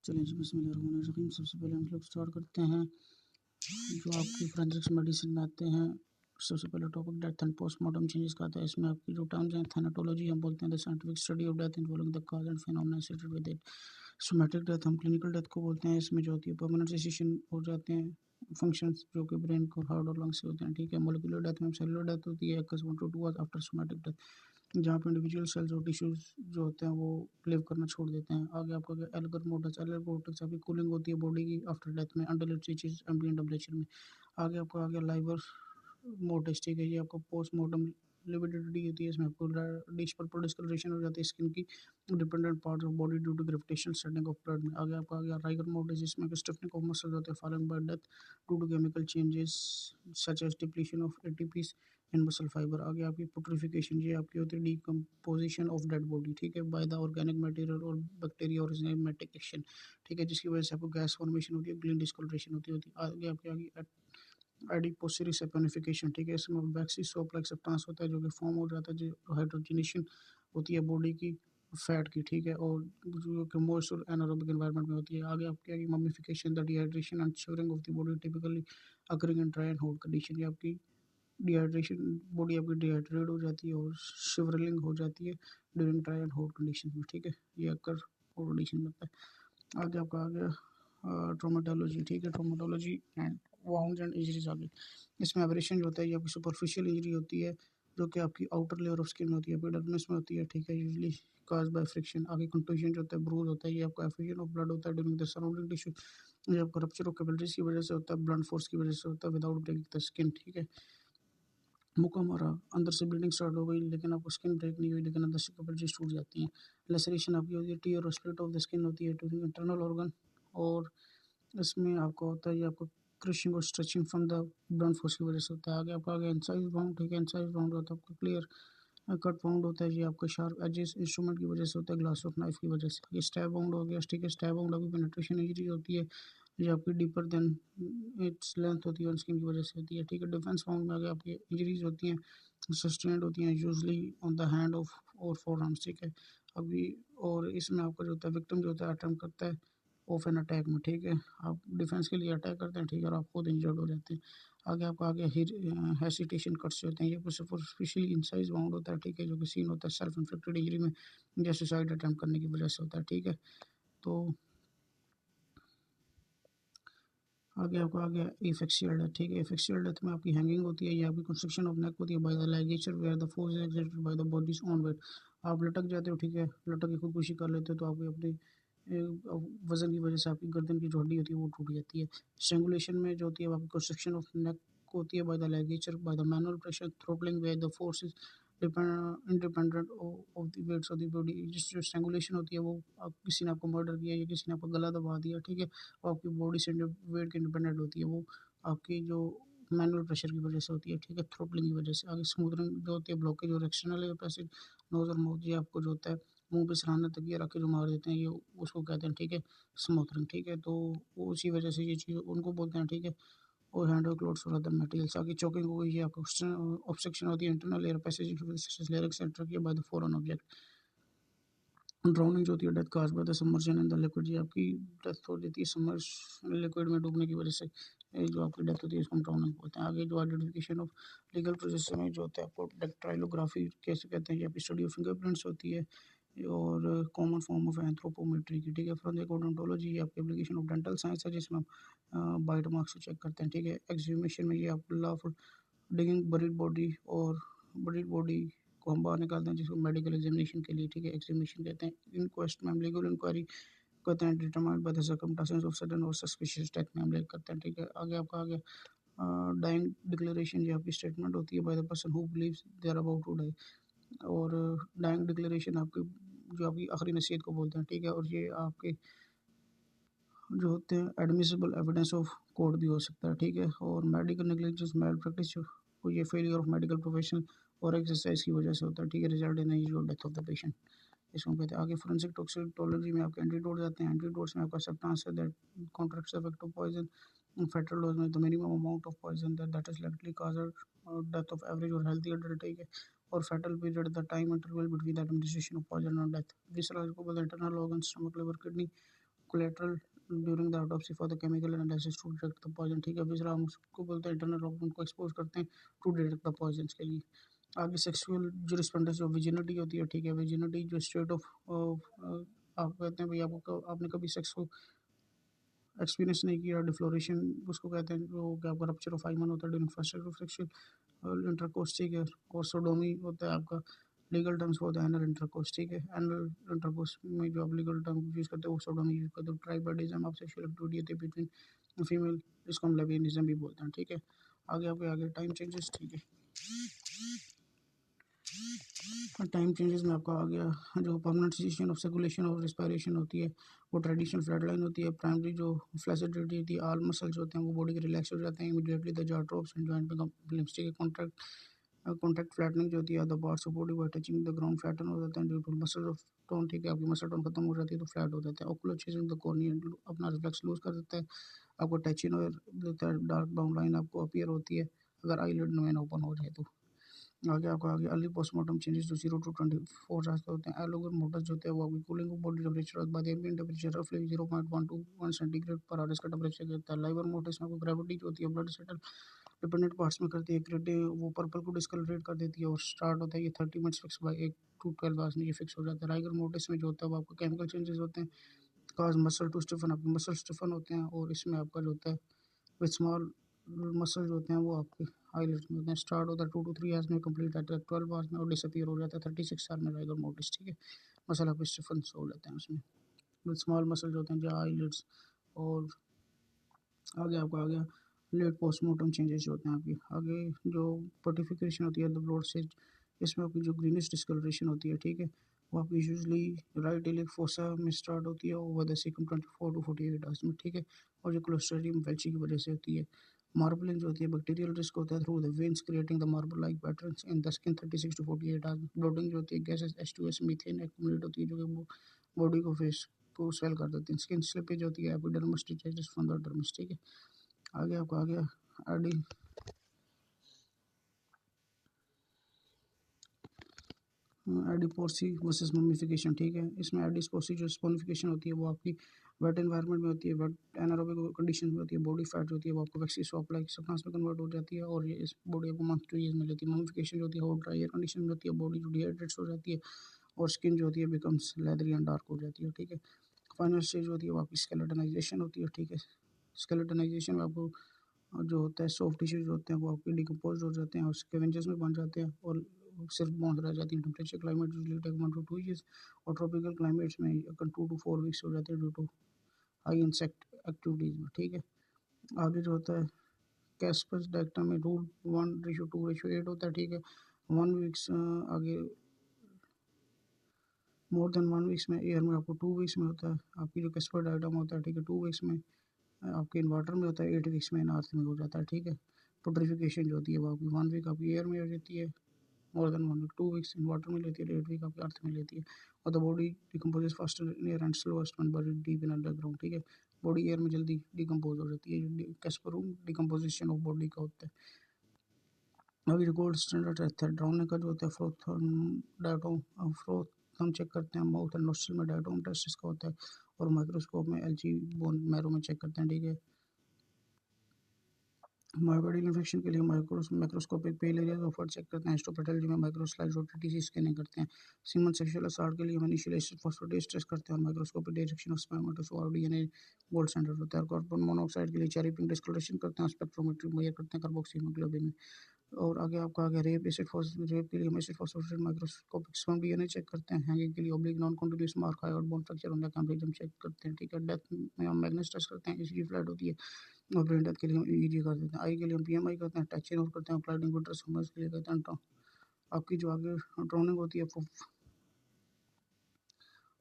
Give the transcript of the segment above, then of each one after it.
चलिए जी, बिस्मिल्लाहिर्रहमानिर्रहीम। सबसे पहले हम लोग स्टार्ट करते हैं जो आपकी फोरेंसिक्स मेडिसिन में आते हैं। सबसे पहले topic death and postmortem changes का आता है। इसमें आपकी जो टर्म्स हैं, थैनाटोलॉजी हम बोलते हैं the scientific study of death involving the cause and phenomena associated with it. Somatic death हम क्लिनिकल डेथ को बोलते हैं। इसमें जो होती है परमानेंट सेसेशन हो जाते हैं फंक्शंस जो कि ब्रेन को हार्ट और लंग्स से होते हैं, ठीक है। मोलिकुलर डेथ में सेलुलर डेथ होती है 1 to 2 hours after somatic death, जहाँ पे इंडिविजुअल सेल्स और टिश्यूज जो होते हैं वो लिव करना छोड़ देते हैं। आगे आपका एल्गर मोटस, एल्गर मोटस आपकी कूलिंग होती है बॉडी की आफ्टर डेथ में under it reaches ambient temperature में। आगे आपका आ गया लाइवर मोटस, ठीक है। ये आपका पोस्टमार्टम लिविडिटी होती है। इसमें आपको डिश पर डिस्कलरेशन हो जाती है स्किन की dependent part of body due to gravitational setting of blood में। आगे आपका आ गया राइगर मोटस, जिसमें स्टिफनिंग ऑफ मसल्स होते हैं following by death due to chemical changes such as depletion of ATPs in muscle fibre. आगे आपकी पुट्रिफिकेशन, ये आपकी होती है डिकम्पोजिशन ऑफ डेड बॉडी, ठीक है, बाय द ऑर्गेनिक मटेरियल और बैक्टीरिया और एंजाइमेटिक एक्शन, ठीक है, जिसकी वजह से आपको गैस फॉर्मेशन होती है, ग्लीन डिस्कलरेशन होती है। आगे आपकी आगे एडिपोसिटी सेपोनिफिकेशन, ठीक है। इसमें वैक्सी सोप लाइक सब्सटेंस होता है जो कि फॉर्म हो जाता है, जो हाइड्रोजनेशन होती है बॉडी की फैट की, ठीक है, और जो कि मॉइस्चर एनारोबिक एनवायरनमेंट में होती है। आगे आपकी आगे mummification, the dehydration and shivering of the body typically occurring in dry and hot condition. ये आपकी डिहाइड्रेशन, बॉडी आपकी डिहाइड्रेट हो जाती है और शिवरिंग हो जाती है during dry and hot condition में, ठीक है। ये अक्कर हॉट कंडीशन में होता है। आगे आपका आ गया ट्रोमेटोलॉजी, ठीक है। ट्रोमेटोलॉजी एंड वाउंड्स एंड इंजरीज। आगे इसमें एब्रेशन जो होता है ये आपकी सुपरफिशियल इंजरी होती है जो कि आपकी आउटर लेयर ऑफ स्किन में होती है, एपिडर्मिस में होती है, ठीक है, यूजुअली काज बाय फ्रिक्शन। आगे कंटूजन जो होता है, ब्रूज होता है, ये आपका एफिशन ऑफ ब्लड होता है ड्यूरिंग द सराउंडिंग टिश्यू। ये आपका रप्चर ऑफ कैपिलरीज की वजह से होता है, ब्लड फोर्स की वजह से होता है विदाउट ब्रेकिंग द स्किन, ठीक है। मुक्का मारा, अंदर से ब्लीडिंग स्टार्ट हो गई लेकिन आपको स्किन ब्रेक नहीं हुई, लेकिन अंदर से कैपिलरीज टूट जाती हैं। लेसरेशन आपकी होती है, टीयर और स्प्लिट ऑफ द स्किन होती है ड्यूरिंग इंटरनल ऑर्गन, और इसमें आपका होता है ये आपको क्रशिंग और stretching from the blood force की वजह से होता है। आगे आपका आगे इंसाइज बाउंड, ठीक है। इंसाइज बाउंड होता है आपका क्लियर कट बाउंड होता है, ये आपका शार्प एजेस इंस्ट्रूमेंट की वजह से होता है, ग्लास ऑफ नाइफ की वजह से। ये स्टैब बाउंड हो गया, ठीक है। स्टैब बाउंड आपकी पेनिट्रेशन इंजरी होती है, ये आपकी डीपर देन इट्स लेंथ होती है और स्किन की वजह से होती है, ठीक है। डिफेंस बाउंड में आगे आपकी इंजरीज होती हैं, सस्टेन्ड होती हैं usually on the hand of और फोर आर्म्स, ठीक है। अभी और इसमें आपका जो होता है विक्टिम जो होता है अटेम्प्ट करता है ऑफ एन अटैक में, ठीक है। आप डिफेंस के लिए अटैक करते हैं, ठीक है, और आप खुद इंजर्ड हो जाते हैं। आगे आपका आगे हेसिटेशन कट्स होते हैं, ये कुछ सुपरफिशियली इंसाइज बाउंड होता है, ठीक है, जो कि सीन होता है सेल्फ इन्फेक्टेड इंजरी में या सुसाइड अटेम्प्ट करने की वजह से होता है, ठीक है। तो आगे आपको आ गया इफेक्शियल डेथ, ठीक है। इफेक्शियल डेथ में आपकी हैंगिंग होती है, ये आपकी कंस्ट्रक्शन ऑफ नेक होती है by the ligature where the force is exerted by the body's own weight. आप लटक जाते हो, ठीक है, लटक के खुदकुशी कर लेते हो तो आपकी अपनी वजन की वजह से आपकी गर्दन की जो हड्डी होती है वो टूट जाती है। स्ट्रैंगुलेशन में जो होती है आपकी कंस्ट्रक्शन ऑफ नेक होती है by the ligature by the manual pressure throttling where the force is independent of the weights of the body. जिस जो स्ट्रैंगुलेशन होती है वो आप किसी ने आपको मर्डर किया या किसी ने आपका गला दबा दिया, ठीक है, और आपकी बॉडी से वेट के इंडिपेंडेंट होती है, वो आपकी जो मैनुअल प्रेशर की वजह से होती है, ठीक है, थ्रोटलिंग की वजह से। आगे स्मूथनिंग जो होती है ब्लॉकेज और एक्सटर्नल एयर पैसेज नोज और माउथ, ये आपको जो होता है मुंह पे सराहना तक ये रख के जो मार देते हैं, ये उसको कहते हैं, ठीक है, स्मूथनिंग, ठीक है। तो वो उसी वजह से ये चीज़ उनको बोलते हैं, ठीक है। और हैंड और क्लोथ्स और अदर मटेरियल्स। आगे चोकिंग हो गई, ये आपको ऑब्स्ट्रक्शन होती है internal air passage lyrics enter किया by the foreign object. Drowning जो होती है death cause by the submersion in the liquid, ये आपकी डेथ हो जाती है सबमर्ज लिक्विड में डूबने की वजह से, ये जो आपकी डेथ होती है इसको हम ड्राउनिंग बोलते हैं। आगे जो आइडेंटिफिकेशन ऑफ लीगल प्रोसेस में जो होता है आपको डेक्टाइलोग्राफी कैसे कहते हैं, ये आपकी स्टडी ऑफ फिंगरप्रिंट्स होती है और कॉमन फॉर्म ऑफ एंथ्रोपोमेट्री की, ठीक है। फ्रॉम ओडोंटोलॉजी ये आपकी एप्लीकेशन ऑफ डेंटल साइंस है जिसमें हम बाइट मार्क्स को चेक करते हैं, ठीक है। एक्सह्यूमेशन में ये आपको लॉफुल डिगिंग बरीड बॉडी और बरीड बॉडी को हम बाहर निकालते हैं जिसको मेडिकल एग्जामिनेशन के लिए, ठीक है, एक्सहिबिशन कहते हैं। इनक्वेस्ट में हम लीगल इंक्वायरी कहते हैं, determined by the circumstances of sudden और सस्पिशियस डेथ में हम लेकर करते हैं, ठीक है। आगे आपका आ गया डाइंग डिक्लेरेशन, ये आपकी स्टेटमेंट होती है by the person who believes they are about to die, और डाइंग डिक्लेरेशन आपकी जो आपकी आखिरी नसीहत को बोलते हैं, ठीक है। और ये आपके जो होते हैं एडमिसिबल एविडेंस ऑफ कोर्ट भी हो सकता है, ठीक है। और मेडिकल नेग्लिजेंस मेल प्रैक्टिस जो ये फेलियर ऑफ मेडिकल प्रोफेशन और एक्सरसाइज की वजह से होता है, ठीक है, result in the death of the patient, इसको कहते हैं। आगे फोरेंसिक टॉक्सिकोलॉजी में आपके एंटीडोट्स आते हैं। एंटीडोट्स में आपका सब्सटेंस है that contracts the effect of poison. Fatal dose में the minimum amount of poison that is likely cause death of average और हेल्थी एडल्ट, ठीक है। और fatal period the time interval between the administration of poison और death. Visceral को बोलते हैं internal organ, stomach, liver, kidney collateral during the autopsy for the chemical analysis to detect the poison. ठीक है, दूसरा हम उसको बोलते हैं इंटरनल ऑर्गन को एक्सपोज करते हैं टू डिटेक्ट द पॉइजन के लिए। आगे सेक्सुअल जो रिस्पॉन्डेंस जो विजिनिटी होती है, ठीक है, विजिनिटी जो स्टेट ऑफ आप कहते हैं भाई आपको आपने कभी सेक्स को एक्सपीरियंस नहीं किया, डिफ्लोरेशन उसको कहते हैं, जो क्या आपका रप्चर ऑफ हाइमन होता है during first stage of sexual intercourse. ठीक है, और सोडोमी होता है आपका लीगल टर्म्स होता है एनल इंटरकोर्स। ठीक है, एनल इंटरकोर्स में जो आप लीगल टर्म यूज़ करते हो वो सोडोमी यूज़ करते हो। ट्राइबडिज्म ऑफ सेक्सुअल एक्टिविटी होती है बिटवीन फीमेल, इसको हम लेविनिज्म भी बोलते हैं। ठीक है, आगे आपके आगे टाइम चेंजेस। ठीक है, टाइम चेंजेस में आपका आ गया जो परमानेंट सेसेशन ऑफ सर्कुलेशन और रिस्पायरेशन होती है वो ट्रेडिशनल फ्लड लाइन होती है। प्राइमरी जो फ्लैसिडिटी होती है, ऑल मसल्स होते हैं वो बॉडी के रिलैक्स हो जाते हैं immediately the jaw drops and joint become limp. Contact flattening जो होती है the parts of body by touching the ground flatten हो जाते हैं due to muscle of tone. ठीक है, आपकी मसल टोन खत्म हो जाती है तो फ्लैट हो जाते हैं। ओकुलर चेंजिंग द कॉर्निया अपना रिफ्लेक्स लूज कर देता है, आपको टचिन और देता है, डार्क ब्राउन लाइन आपको अपीयर होती है अगर आईलिड में ओपन हो जाए तो। आगे आपको आगे अर्ली पोस्टमार्टम चेंजेस जो 0 to 24 आवर्स के होते हैं। एलोगर मोटर्स जो होते हैं वो आपकी कूलिंग ऑफ बॉडी टेम्परेचर बाद एम्बिएंट टेम्परेचर रफली 0.1 to 1 सेंटीग्रेड पर आवर इसका टेम्परेचर रहता है। लाइवर मोटर्स में आपको ग्रेविटी जो होती है ब्लड सेटल डिपेंडेंट पार्ट्स में करती है, क्रिएटिव वो पर्पल को डिस्कलरेट कर देती है और स्टार्ट होता है ये 30 minutes fix by 8 to 12 hours में ये फिक्स हो जाता है। राइगर मोटर्स में जो होता है वो आपको केमिकल चेंजेस होते हैं काज मसल टू स्टिफन, आपके मसल स्टिफन होते हैं और इसमें आपका जो होता है विथ स्मॉल मसल जो होते हैं वो आपके हाईलाइट में होते हैं। स्टार्ट होता है 2 to 3 आवर्स में, कंप्लीट आता है 12 आवर्स में और डिसअपीयर हो जाता है 36 आवर में राइगर मोटिस। ठीक है, मसल आपके स्टिफन हो जाते हैं उसमें विथ स्मॉल मसल जो होते हैं जो हाईलाइट्स। और आगे आपको आ गया लेट पोस्टमार्टम चेंजेस जो होते हैं आपकी आगे जो पर्टिफिकेशन होती है द ब्लड से, इसमें आपकी जो ग्रीनिश डिस्कलरेशन होती है। ठीक है, वो आपकी यूजली राइट इलिक फोसा में स्टार्ट होती है over the caecum 24 to 48 hours में। ठीक है, और जो क्लोस्ट्रिडियम वेल्ची की वजह से होती है। मार्बलिंग जो होती है बैक्टीरियल रिस्क होता है through the veins creating the marble like patterns in the skin 36 to 48 hours. Bloating जो होती है गैसेस H2S मीथेन एक्यूमुलेट होती है जो कि बॉडी को फेस को स्वेल कर देती है। स्किन स्लिपेज होती है epidermis detaches from the dermis. ठीक है, आगे आपको आ गया एडी एडिपोर्सी वर्सेस मम्मिफिकेशन। ठीक है, इसमें एडिपोर्सी जो स्पोनिफिकेशन होती है वो आपकी वेट एनवायरनमेंट में होती है, वेट एनारोबिक कंडीशन में होती है। बॉडी फैट जो होती है वो आपको वैक्सी सॉफ्ट लाइक सब्सटेंस में कन्वर्ट हो जाती है और ये इस बॉडी आपको मंथ टू ईयर्स में लेती है। मम्मिफिकेशन जो होती है हॉट ड्राई एयर कंडीशन में होती है, बॉडी जो डिहाइड्रेट्स हो जाती है और स्किन जो होती है बिकम्स लेदरी एंड डार्क हो जाती है। ठीक है, फाइनल स्टेज होती है वो आपकी स्केलेटनाइजेशन होती है। ठीक है, स्केलेटनाइजेशन में आपको जो होता है सॉफ्ट टिश्यूज होते हैं वो आपके डिकम्पोज हो जाते हैं और स्कैवेंजर्स में बन जाते हैं और सिर्फ बॉन्ड रह जाती है। Temperature climate usually take 1 to 2 years और ट्रॉपिकल क्लाइमेट्स में 2 to 4 weeks हो जाते हैं due to high insect activities में। ठीक है, आगे जो होता है कैस्पर्स डायग्राम में रूल 1:2:8 होता है। ठीक है, 1 weeks आगे मोर देन 1 weeks में एयर में आपको 2 weeks में होता है। आपकी जो कैस्पर डायग्राम होता है, ठीक है, 2 weeks में आपके इन्वर्टर में होता है, 8 weeks में अर्थ में हो जाता है। ठीक है, प्यूट्रिफिकेशन जो होती है वो आपकी 1 week आपकी एयर में हो जाती है, more than 1 week 2 weeks in water में लेती है, 8 week आपकी अर्थ में लेती है। और the body decomposes faster in air and slowest when buried deep in underground. ठीक है, बॉडी एयर में जल्दी डिकम्पोज हो जाती है, कैस्पर डिकम्पोजिशन ऑफ बॉडी का होता है। अभी जो गोल्ड स्टैंडर्ड रहता है ड्राउनिंग का जो होता है फ्रोथ डायटोम फ्रोथ हम चेक करते हैं माउथ एंड नोस्ट्रल में डायटोम टेस्ट इसका होता है और माइक्रोस्कोप में एलजी बोन मैरो में चेक करते हैं। ठीक है, मायोकार्डियल इन्फेक्शन के लिए माइक्रोस्कोपिक पेल एरिया ऑफर चेक करते हैं। हिस्टोपैथोलॉजी में माइक्रोस्लाइड और टीटीसी स्कैनिंग करते हैं। सीमन सेक्सुअल असॉल्ट के लिए हम इनिशियल एसिड फॉस्फेटेज टेस्ट करते हैं और microscopic detection of spermatozoa DNA gold standard होता है। और कार्बन मोनोऑक्साइड के लिए चेरी पिंक डिस्कलरेशन करते हैं, स्पेक्ट्रोमेट्री मेजर करते हैं कार्बोक्सी हीमोग्लोबिन में। और आगे आपका आ गया रेप के लिए हम acid phosphatase microscopic sperm DNA check करते हैं। हैंगिंग के लिए oblique non continuous mark high और बोन फ्रैक्चर होने का हम चेक करते हैं। ठीक है, डेथ में हम मैग्नेस टेस्ट करते हैं, ईसीजी फ्लैट होती है और ब्रेन डेथ के लिए हम ईईजी कर देते हैं। आई के लिए हम पीएमआई करते हैं, टैक्सिन और करते हैं, अप्लाइड इन्वर्टर्स हम इसके लिए करते हैं। आपकी जो आगे ड्रोनिंग होती है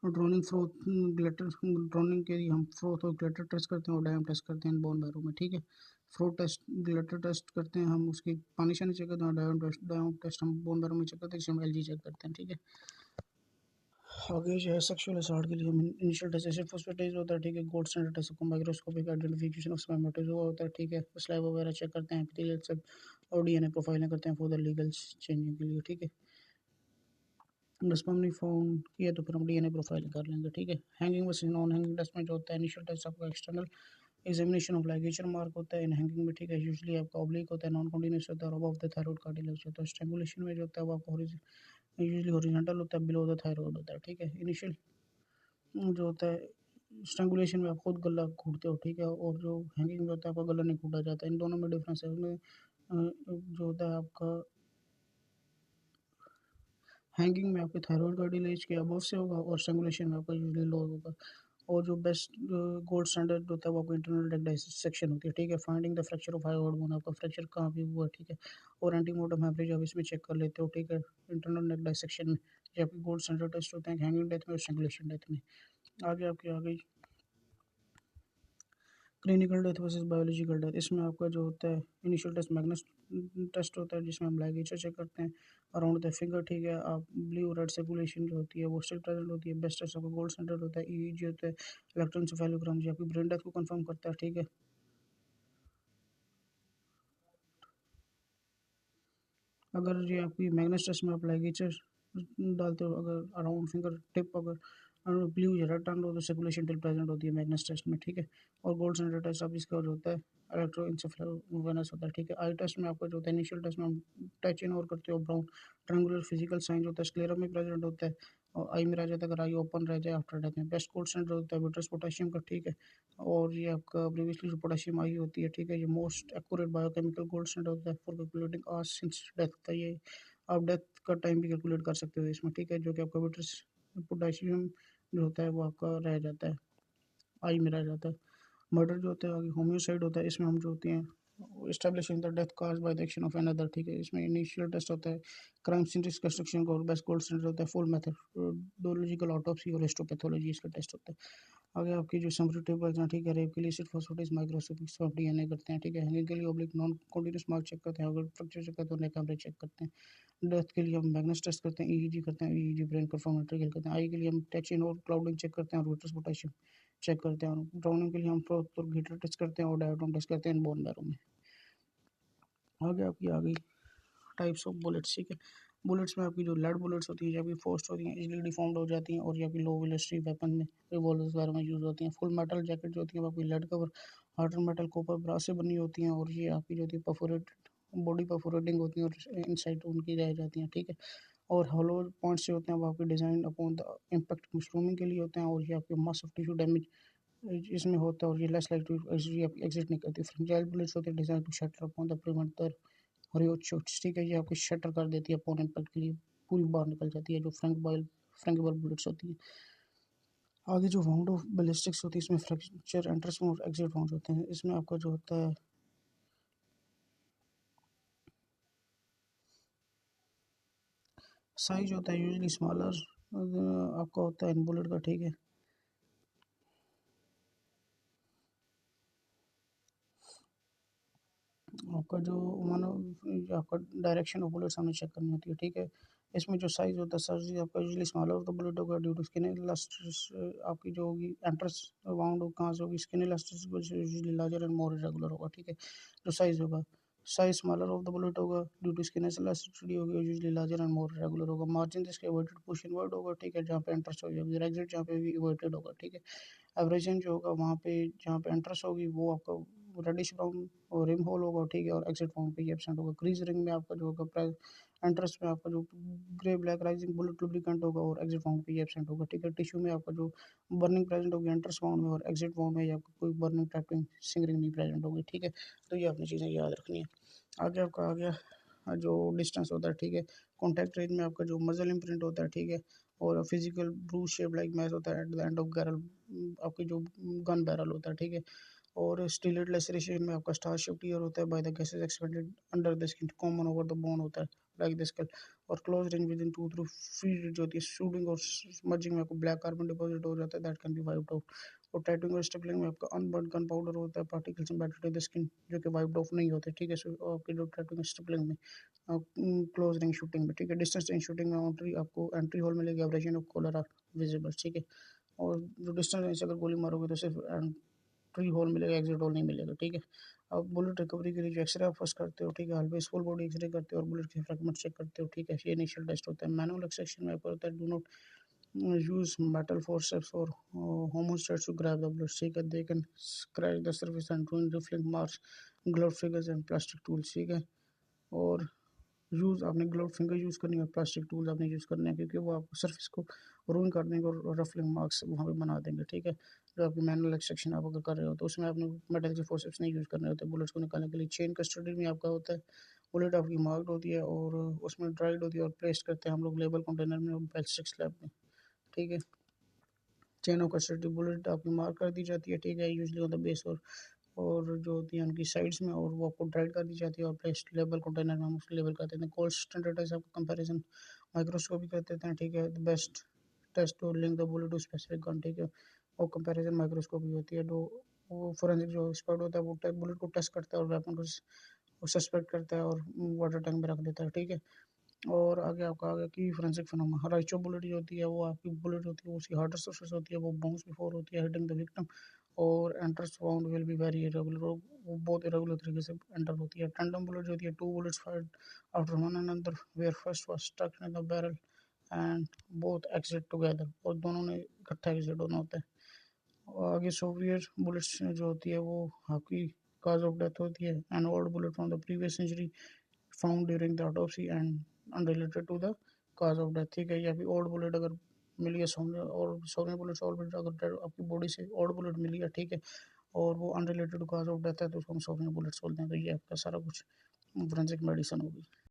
ड्रोनिंग फ्रोथ ग्लेटर ड्रोनिंग के लिए हम फ्रोथ और ग्लेटर टेस्ट करते हैं और डायम टेस्ट करते हैं बोन बैरो में। ठीक है, फ्रोथ टेस्ट ग्लेटर टेस्ट करते हैं हम उसकी पानी शानी चेक करते हैं और डायम टेस्ट हम बोन बैरो में चेक करते हैं, जिसे हम एलजी चेक करते हैं। ठीक है, आगे जो है सेक्सुअल असॉल्ट के लिए हम इनिशियल टेस्ट एसिड फॉस्फेटेज होता है। ठीक है, गोल्ड स्टैंडर्ड टेस्ट को माइक्रोस्कोपिक आइडेंटिफिकेशन ऑफ स्पर्मेटोजोआ होता है। ठीक है, स्लाइवा वगैरह चेक करते हैं, एपिथेलियल सेल और डीएनए प्रोफाइलिंग करते हैं फॉर द लीगल चेंजिंग के लिए। ठीक है, डस्पमनी फाउंड किया तो फिर हम डीएनए प्रोफाइलिंग कर लेंगे, ठीक है। Hanging versus non hanging test में जो होता है, इनिशियल टेस्ट आपका external examination of ligature mark होता है इन हैंगिंग में, ठीक है। यूजुअली आपका ऑब्लिक होता है, नॉन कंटीन्यूअस होता है और अबव द थायराइड कार्टिलेज होता है। स्ट्रैंगुलेशन में जो होता है वो आपका यूजुअली हॉरिजॉन्टल होता है, बिलो द थायराइड होता है, ठीक है। इनिशियल जो होता है स्ट्रैंगुलेशन में आप खुद गला घूटते हो, ठीक है, और जो हैंगिंग में होता है आपका गला नहीं घूटा जाता। इन दोनों में डिफरेंस है। उसमें जो होता है आपका हैंगिंग में आपके थायराइड कार्टिलेज के अबव से होगा और स्ट्रैंगुलेशन में आपका यूजुअली लो होगा। और जो बेस्ट गोल्ड स्टैंडर्ड होता है वो आपका इंटरनल डेक डिसेक्शन होती है, ठीक है। Finding the fracture of high bone, आपका फ्रैक्चर कहाँ पे हुआ है, ठीक है। और एंटीमोर्टम हेमरेज आप इसमें चेक कर लेते हो, ठीक है, इंटरनल डेक डिसेक्शन में। ये आपकी गोल्ड स्टैंडर्ड टेस्ट होते हैं हैंगिंग डेथ में और स्ट्रैंगुलेशन डेथ में। आगे आपकी आ गई clinical death versus biological death. इसमें आपका जो होता है इनिशियल टेस्ट मैग्नस टेस्ट होता है जिसमें हम लाइगेचर चेक करते हैं अराउंड द फिंगर, ठीक है। आप ब्लू रेड सर्कुलेशन जो होती है वो स्टिल प्रेजेंट होती है। बेस्ट टेस्ट आपका गोल्ड स्टैंडर्ड होता है ईईजी होता है। इलेक्ट्रोएन्सेफेलोग्राम जी आपकी ब्रेन डेथ को कंफर्म करता है, ठीक है। अगर ये आपकी मैग्नेस टेस्ट में आप लाइगेचर डालते हो, अगर अराउंड फिंगर टिप अगर ब्लू या रेड टर्न हो तो सर्कुलेशन टिल प्रेजेंट होती है मैग्नेस टेस्ट में, ठीक है। और गोल्ड स्टैंडर्ड टेस्ट आप इसका जो होता है इलेक्ट्रोएन्सेफेलोग्राम्स होता है, ठीक है। आई टेस्ट में आपका जो होता है इनिशियल टेस्ट में हम टच इन और करते हो ब्राउन ट्रायंगुलर फिजिकल साइन जो होता है स्क्लेरम में प्रेजेंट होता है और आई में रह जाता है अगर आई ओपन रह जाए आफ्टर डेथ में। बेस्ट गोल्ड स्टैंडर्ड होता है विट्रस पोटेशियम का, ठीक है। और ये आपका प्रीवियसली जो पोटेशियम आई होती है, ठीक है, ये most accurate biochemical gold standard होता है फॉर कैलकुलेटिंग आज सिंस डेथ का। ये आप डेथ का टाइम भी कैलकुलेट कर सकते हो इसमें, ठीक है। जो कि आपका विट्रस पोटेशियम जो होता है वो आपका रह जाता है, आई में रह जाता है। मर्डर जो होता है होम्योसाइड होता है, इसमें हम जो होती हैं establishing the death cause by the action of another, ठीक है। इसमें इनिशियल टेस्ट होता है क्राइम सीन रिकंस्ट्रक्शन का और बेस्ट गोल्ड स्टैंडर्ड होता है फुल मेथडोलॉजिकल ऑटोप्सी और हिस्टोपैथोलॉजी इसका टेस्ट होता है। आगे आपकी जो समरी टेबल्स हैं, ठीक है, रेप के लिए एसिड फॉस्फेटेस माइक्रोस्कोपिक सब डीएनए करते हैं, ठीक है। हैंगिंग के लिए oblique non continuous mark check करते हैं, अगर फ्रैक्चर चेक करते हैं तो नेक एवरेज चेक करते हैं। डेथ के लिए हम मैग्नेस टेस्ट करते हैं, ईईजी करते हैं, ईईजी ब्रेन परफॉर्मेट्री करते हैं। आई के लिए हम टैक्सिन और क्लाउडिंग चेक करते हैं और विट्रस पोटेशियम चेक करते हैं। और ड्राउनिंग के लिए हम प्रोपर हीटर टेस्ट करते हैं और डायटोम टेस्ट करते हैं बोन मैरो में। आगे आपकी आ गई टाइप्स ऑफ बुलेट्स, ठीक है। बुलेट्स में आपकी जो लेड बुलेट्स होती है ये आपकी फोर्स्ड होती हैं, इजीली डिफॉर्म्ड हो जाती हैं और ये आपकी लो वेलोसिटी वेपन में रिवॉल्वर्स वगैरह में यूज़ होती हैं। फुल मेटल जैकेट जो होती है वो आपकी lead cover harder metal copper brass से बनी होती हैं और ये आपकी जो होती है परफोरेटेड बॉडी परफोरेटिंग होती है और इनसाइड उनकी रह जाती हैं, ठीक है। और हॉलो पॉइंट्स जो होते हैं वो आपके design upon the impact mushrooming के लिए होते हैं और ये आपके मास ऑफ टिश्यू डैमेज इसमें होता है और ये लेस लाइक टू एग्जिट नहीं करती। फ्रेंचाइल बुलेट्स होते हैं design to shatter upon the prevent the हरियोट शॉट्स, ठीक है। ये आपको शटर कर देती है अपॉन इम्पैक्ट के लिए पूरी बाहर निकल जाती है जो फ्रैंकेबल बुलेट्स होती है। आगे जो वाउंड ऑफ बैलिस्टिक्स होती है इसमें फ्रैक्चर एंट्रेंस और एग्जिट वाउंड होते हैं। इसमें आपका जो होता है साइज होता है यूजली स्मॉलर आपका होता है इन बुलेट का, ठीक है। आपका जो मानो आपका डायरेक्शन ऑफ बुलेट सामने चेक करनी होती है, ठीक है। इसमें जो साइज होता है सर्जी आपका usually smaller of the bullet होगा ड्यू टू स्किन इलास्टिस। आपकी जो होगी एंट्रेंस वाउंड कहाँ से होगी skin elastics usually larger and more irregular होगा, ठीक है। जो साइज होगा size smaller of the bullet होगा ड्यू टू स्किन इलास्टिसिटी होगी usually larger and more irregular होगा। मार्जिन जिसके इवर्टेड पुश इनवर्ड होगा, ठीक है, जहाँ पे एंट्रेंस होगी एग्जिट जहाँ पे भी इवर्टेड होगा, ठीक है। एवरेजिंग जो होगा वहाँ पे जहाँ पे एंट्रेंस होगी वो आपका रेडिश ब्राउन और रिम होल होगा, ठीक है। और एग्जिट पॉइंट पे ये एब्सेंट होगा। क्रीज रिंग में आपका जो होगा प्राइस एंट्रेंस में आपका जो grey black rising bullet lubricant होगा और एग्जिट पॉइंट पे ये एब्सेंट होगा, ठीक है। टिश्यू में आपका जो बर्निंग प्रेजेंट होगी एंट्रेंस बाउंड में और एग्जिट बाउंड में ये आपको कोई बर्निंग टैपिंग सिंगरिंग नहीं प्रेजेंट होगी, ठीक है। तो ये अपनी चीज़ें याद रखनी है। आगे आपका आ गया जो डिस्टेंस होता है, ठीक है। कॉन्टैक्ट रेंज में आपका जो मसल इम्प्रिंट होता है, ठीक है। और physical bruise shape like match होता है at the end of barrel आपकी जो गन बैरल होता है, ठीक है। और स्टीलेट लेसरेशन में आपका स्टार शिफ्ट ईयर होता है by the gases expanded under the skin common over the bone होता है लाइक द स्कल। और close range with in 2 through 3 जो होती है शूटिंग और स्मजिंग में आपको ब्लैक कार्बन डिपॉजिट हो जाता है that can be wiped out. और टैटूइंग और स्टिपलिंग में आपका अनबर्न गन पाउडर होता है particles embedded in the skin जो कि वाइप्ड ऑफ नहीं होते, ठीक है। सो आपके जो टैटूइंग स्टिपलिंग में क्लोज रेंज शूटिंग में, ठीक है। डिस्टेंस रेंज शूटिंग में एंट्री आपको एंट्री होल मिलेगी एवरेजन ऑफ कॉलर आर विजिबल, ठीक है। और जो डिस्टेंस रेंज से अगर गोली मारोगे तो सिर्फ एंट्री होल मिलेगा, एग्जिट होल नहीं मिलेगा, ठीक है। अब बुलेट रिकवरी के लिए जो एक्सरे आप फर्स्ट करते हो, ठीक है, ऑलवेज फुल बॉडी एक्सरे करते हो और बुलेट के फ्रैगमेंट चेक करते हो, ठीक है। ये इनिशियल टेस्ट होता है। मैनुअल एक्सट्रैक्शन में आपका होता है, do not use metal forceps or homostats to grab the bullets, ठीक है। They can scratch the surface and ruin riffling marks, glove triggers and plastic tools, ठीक है। और यूज़ आपने ग्लोव फिंगर यूज़ करनी है और प्लास्टिक टूल्स आपने यूज़ करने हैं, क्योंकि वो आपको सरफेस को रूइन कर देंगे और रफलिंग मार्क्स वहाँ पे बना देंगे, ठीक है। जो आपकी मैनुअल एक्सट्रैक्शन आप अगर कर रहे हो तो उसमें आपने मेटल के फोर्सेप्स नहीं यूज़ करने होते बुलेट्स को निकालने के लिए। चेन कस्टडी में आपका होता है, बुलेट आपकी मार्क्ड होती है और उसमें ड्राइड होती है और प्लेस करते हैं हम लोग लेबल कंटेनर में और बैलिस्टिक स्लैब में, ठीक है। चेन ऑफ कस्टडी बुलेट आपकी मार्क कर दी जाती है, ठीक है, यूजली ऑन द बेस और जो होती है उनकी साइड्स में, और वो आपको ड्राइड कर दी जाती है और प्लेस्ड लेबल कंटेनर में हम उसको लेबल कर देते हैं। गोल्ड स्टैंडर्डाइज आपका कंपैरिजन माइक्रोस्कोपी कर देते हैं, ठीक है। The best test to link the bullet to specific gun, ठीक है। और कंपैरिजन माइक्रोस्कोपी होती है, जो वो फोरेंसिक जो एक्सपर्ट होता है वो बुलेट को टेस्ट करता है और वेपन को सस्पेक्ट करता है और वाटर टैंक में रख देता है, ठीक है। और आगे आपका आ गया कि फोरेंसिक फिनोमेना। राइचो बुलेट जो होती है वो आपकी बुलेट होती है, वो उसकी हार्डर सरफेस होती है, वो बाउंस बिफोर होती है हिटिंग द विक्टिम, और enters found will be very irregular, वो बहुत इरेगुलर तरीके से एंटर होती है। टैंडम बुलेट जो होती है, two bullets fired after one another where first was stuck in the barrel and both exit together, और दोनों ने इकट्ठा एग्जिट होना होता है। और आगे सोवियर बुलेट्स जो होती है वो आपकी काज ऑफ डेथ होती है, an old bullet from the previous injury found during the autopsy and unrelated to the cause of death, ठीक है। या फिर ओल्ड बुलेट अगर मिली है सोने, और सोने बुलेट ओल्ड बुलेट अगर आपकी बॉडी से ओल्ड बुलेट मिली है, ठीक है, और वो unrelated to cause of death है तो उसको हम सोने बुलेट्स बोलते हैं। तो ये आपका सारा कुछ फोरेंसिक मेडिसिन होगी।